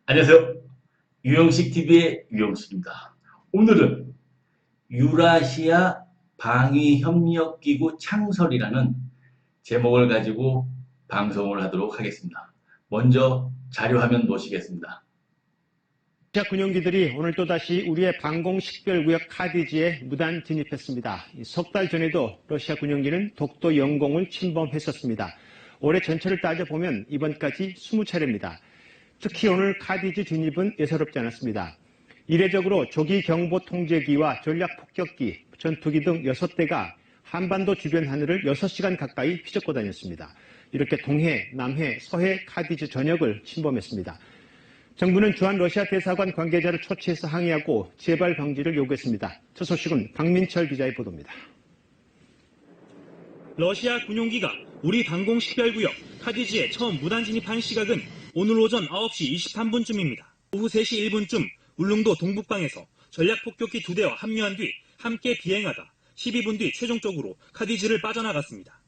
안녕하세요. 유영식 TV의 유영식입니다. 오늘은 유라시아 방위협력기구 창설이라는 제목을 가지고 방송을 하도록 하겠습니다. 먼저 자료화면 보시겠습니다. 러시아 군용기들이 오늘 또다시 우리의 방공식별구역 카디지에 무단 진입했습니다. 석 달 전에도 러시아 군용기는 독도 영공을 침범했었습니다. 올해 전체를 따져보면 이번까지 20차례입니다. 특히 오늘 카디지 진입은 예사롭지 않았습니다. 이례적으로 조기경보통제기와 전략폭격기, 전투기 등 6대가 한반도 주변 하늘을 6시간 가까이 휘젓고 다녔습니다. 이렇게 동해, 남해, 서해 카디지 전역을 침범했습니다. 정부는 주한 러시아 대사관 관계자를 초치해서 항의하고 재발 방지를 요구했습니다. 첫 소식은 박민철 기자의 보도입니다. 러시아 군용기가 우리 방공식별구역 카디지에 처음 무단 진입한 시각은 오늘 오전 9시 23분쯤입니다. 오후 3시 1분쯤 울릉도 동북방에서 전략폭격기 2대와 합류한 뒤 함께 비행하다 12분 뒤 최종적으로 카디지를 빠져나갔습니다.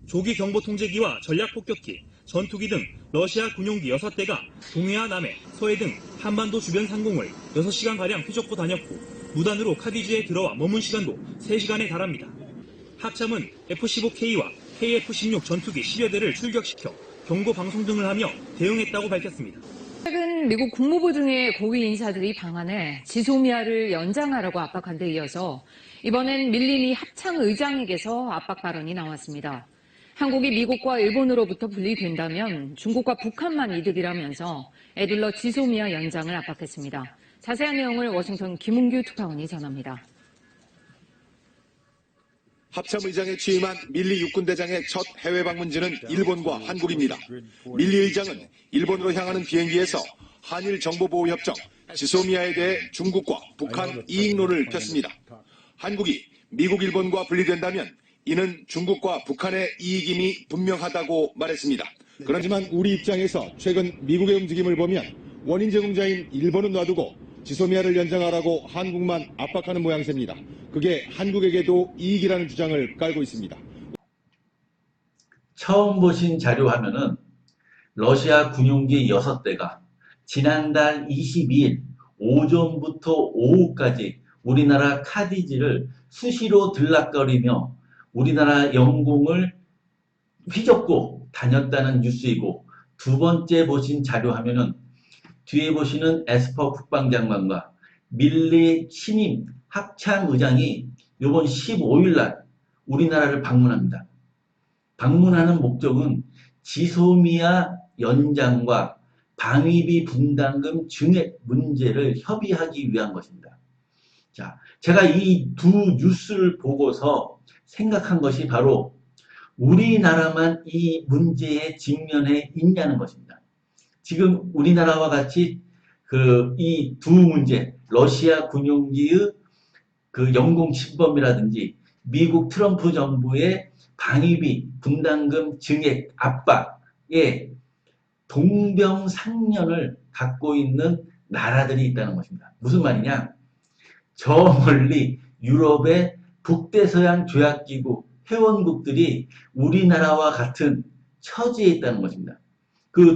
조기경보통제기와 전략폭격기, 전투기 등 러시아 군용기 6대가 동해와 남해, 서해 등 한반도 주변 상공을 6시간가량 휘젓고 다녔고 무단으로 카디지에 들어와 머문 시간도 3시간에 달합니다. 합참은 F-15K와 KF-16 전투기 10여 대를 출격시켜 경고 방송 등을 하며 대응했다고 밝혔습니다. 최근 미국 국무부 등의 고위 인사들이 방한해 지소미아를 연장하라고 압박한 데 이어서 이번엔 밀리니 합참 의장에게서 압박 발언이 나왔습니다. 한국이 미국과 일본으로부터 분리된다면 중국과 북한만 이득이라면서 애들러 지소미아 연장을 압박했습니다. 자세한 내용을 워싱턴 김은규 특파원이 전합니다. 합참의장에 취임한 밀리 육군대장의 첫 해외 방문지는 일본과 한국입니다. 밀리 의장은 일본으로 향하는 비행기에서 한일 정보보호협정 지소미아에 대해 중국과 북한 이익론을 폈습니다. 한국이 미국, 일본과 분리된다면 이는 중국과 북한의 이익임이 분명하다고 말했습니다. 그렇지만 우리 입장에서 최근 미국의 움직임을 보면 원인 제공자인 일본은 놔두고 지소미아를 연장하라고 한국만 압박하는 모양새입니다. 그게 한국에게도 이익이라는 주장을 깔고 있습니다. 처음 보신 자료 화면은 러시아 군용기 6대가 지난달 22일 오전부터 오후까지 우리나라 카디지를 수시로 들락거리며 우리나라 영공을 휘젓고 다녔다는 뉴스이고, 두 번째 보신 자료 화면은 뒤에 보시는 에스퍼 국방장관과 밀리 신임 합참의장이 이번 15일 날 우리나라를 방문합니다. 방문하는 목적은 지소미아 연장과 방위비 분담금 증액 문제를 협의하기 위한 것입니다. 자, 제가 이 두 뉴스를 보고서 생각한 것이 바로 우리나라만 이 문제에 직면해 있냐는 것입니다. 지금 우리나라와 같이 이 두 문제, 러시아 군용기의 영공 침범이라든지 미국 트럼프 정부의 방위비 분담금 증액 압박에 동병상련을 갖고 있는 나라들이 있다는 것입니다. 무슨 말이냐? 저 멀리 유럽의 북대서양 조약기구 회원국들이 우리나라와 같은 처지에 있다는 것입니다.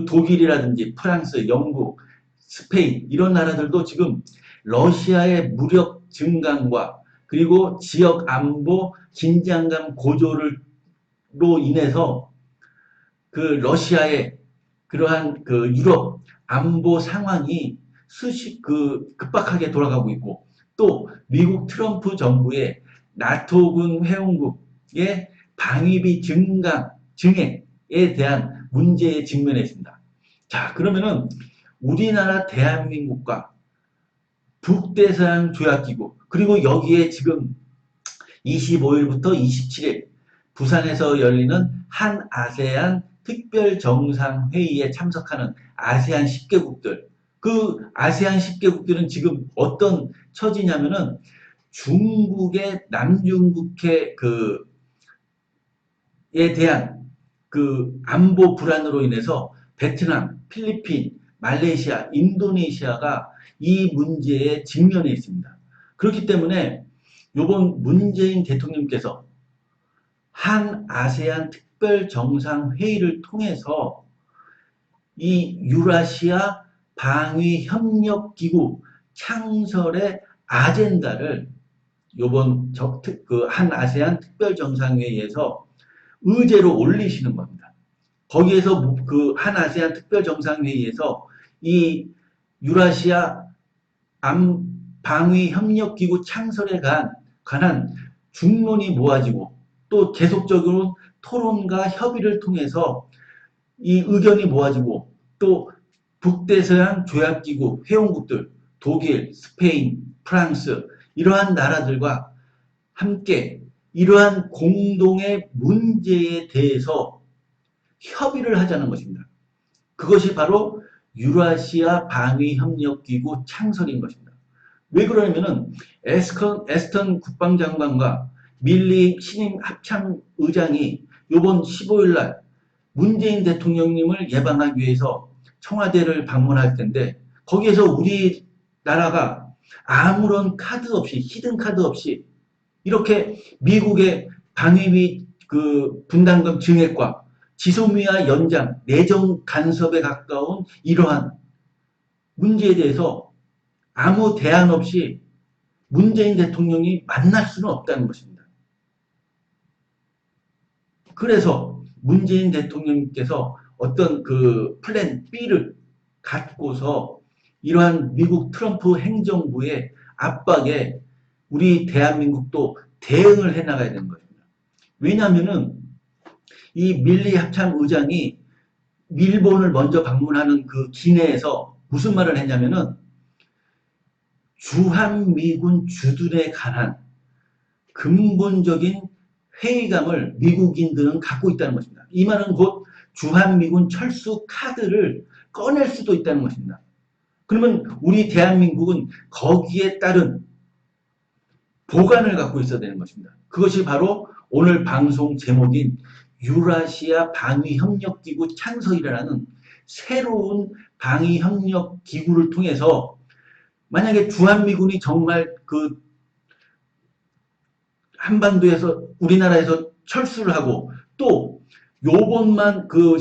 독일이라든지 프랑스, 영국, 스페인 이런 나라들도 지금 러시아의 무력 증강과 그리고 지역 안보 긴장감 고조로 인해서 러시아의 그러한 유럽 안보 상황이 급박하게 돌아가고 있고, 또 미국 트럼프 정부의 나토군 회원국의 방위비 증액에 대한 문제에 직면해 있습니다. 자, 그러면은 우리나라 대한민국과 북대서양 조약기구, 그리고 여기에 지금 25일부터 27일 부산에서 열리는 한 아세안 특별정상회의에 참석하는 아세안 10개국들, 아세안 10개국들은 지금 어떤 처지냐면은 중국의 남중국해에 대한 안보 불안으로 인해서 베트남, 필리핀, 말레이시아, 인도네시아가 이 문제에 직면해 있습니다. 그렇기 때문에 이번 문재인 대통령께서 한 아세안 특별정상회의를 통해서 이 유라시아 방위협력기구 창설의 아젠다를 요번 한 아세안 특별정상회의에서 의제로 올리시는 겁니다. 거기에서 그 한 아세안 특별정상회의에서 이 유라시아 방위협력기구 창설에 관한 중론이 모아지고 또 계속적으로 토론과 협의를 통해서 이 의견이 모아지고 또 북대서양 조약기구 회원국들 독일, 스페인, 프랑스 이러한 나라들과 함께 이러한 공동의 문제에 대해서 협의를 하자는 것입니다. 그것이 바로 유라시아 방위협력기구 창설인 것입니다. 왜 그러냐면은 에스턴 국방장관과 밀리 신임 합참의장이 이번 15일 날 문재인 대통령님을 예방하기 위해서 청와대를 방문할 텐데 거기에서 우리나라가 아무런 카드 없이 히든 카드 없이 이렇게 미국의 방위비 그 분담금 증액과 지소미아 연장 내정 간섭에 가까운 이러한 문제에 대해서 아무 대안 없이 문재인 대통령이 만날 수는 없다는 것입니다. 그래서 문재인 대통령께서 어떤 그 플랜 B를 갖고서 이러한 미국 트럼프 행정부의 압박에 우리 대한민국도 대응을 해나가야 되는 것입니다. 왜냐하면은 이 밀리 합참 의장이 일본을 먼저 방문하는 그 기내에서 무슨 말을 했냐면은 주한미군 주둔에 관한 근본적인 회의감을 미국인들은 갖고 있다는 것입니다. 이 말은 곧 주한미군 철수 카드를 꺼낼 수도 있다는 것입니다. 그러면 우리 대한민국은 거기에 따른 보관을 갖고 있어야 되는 것입니다. 그것이 바로 오늘 방송 제목인 유라시아 방위협력기구 창설이라는 새로운 방위협력기구를 통해서 만약에 주한미군이 정말 그 한반도에서 우리나라에서 철수를 하고 또 요번만 그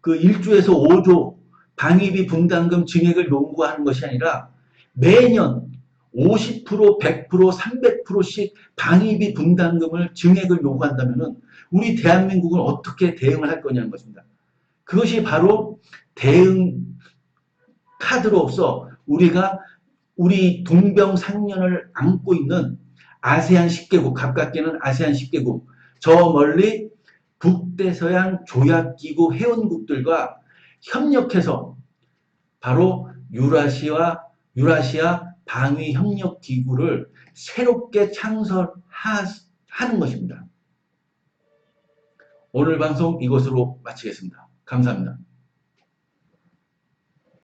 1조에서 5조 방위비 분담금 증액을 요구하는 것이 아니라 매년 50%, 100%, 300%씩 방위비 분담금을 증액을 요구한다면 우리 대한민국은 어떻게 대응을 할 거냐는 것입니다. 그것이 바로 대응 카드로서 우리가 우리 동병상련을 안고 있는 아세안 10개국, 가깝게는 아세안 10개국, 저 멀리 북대서양 조약기구 회원국들과 협력해서 바로 유라시아 방위협력기구를 새롭게 창설하는 것입니다. 오늘 방송 이것으로 마치겠습니다. 감사합니다.